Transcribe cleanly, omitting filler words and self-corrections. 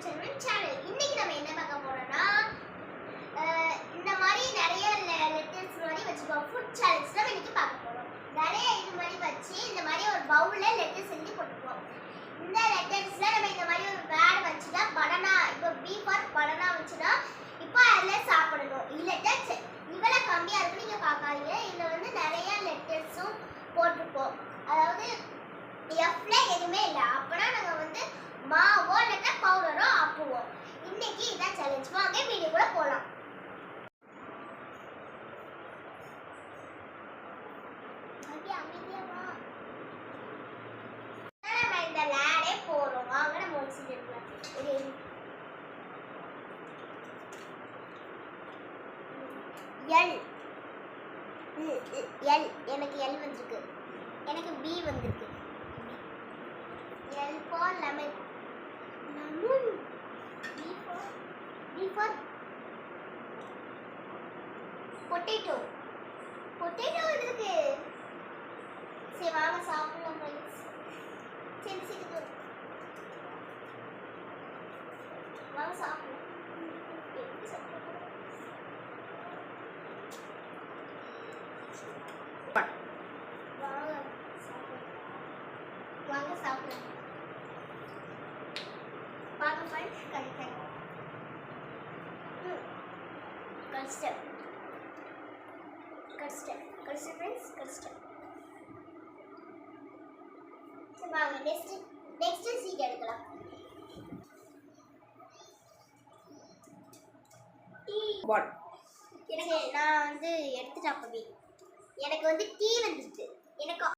Tamil channel. இன்னைக்கு நம்ம என்ன பார்க்க போறோம்னா இந்த மாதிரி நிறைய லெட்டர்ஸ் மாதிரி வச்சுக்கோம். ஃபுட் சேலஞ்ச் தான் இன்னைக்கு பார்க்க போறோம். நிறைய இது மாதிரி வச்சு இந்த மாதிரி ஒரு பவுல்ல லெட்டர்ஸ் எழுதி போட்டுப்போம். இந்த லெட்டர்ஸ்ல நம்ம இந்த மாதிரி ஒரு வேர்ட் வச்சுட்டா பனானா, இப்போ பி ஃபார் பனானா வச்சுனா இப்போ அதுல சாப்பிடணும். இல்லட்டா இவ்வளவு கம்மியா இருக்கு நீங்க பார்க்காதீங்க. இதுல வந்து நிறைய லெட்டர்ஸும் போட்டுப்போம். அதாவது எஃப்ல எதுவுமே இல்லை. அப்பனா நாங்க வந்து மாவோ இல்லைன்னா பவுடரோ ஆக்குவோம். இன்னைக்கு இதான் சேலஞ்ச். வாங்க வீடியோ கூட போகலாம். நம்ம இந்த லேடே போறோம். வாங்க நம்ம ஒரு சீட் எடுக்கலாம். எல் எல் எனக்கு எல் வந்திருக்கு. எனக்கு பி வந்திருக்கு. L for lemon. Lemon. B for potato. Potato இருக்கு. சரி வாங்க சாப்பிடலாம் फ्रेंड्स. சரி சரி வாங்க சாப்பிடலாம். எப்படி சாப்பிடலாம்? வாங்க சாப்பிடலாம். பாருங்க friends correct. Custard friends custard. சரி வாங்க நெக்ஸ்ட் சீட் எடுக்கலாம். வாட் எனக்கு நான் வந்து எடுத்துட்டேன். அப்பவே எனக்கு வந்து டீ வந்துருச்சு. எனக்கு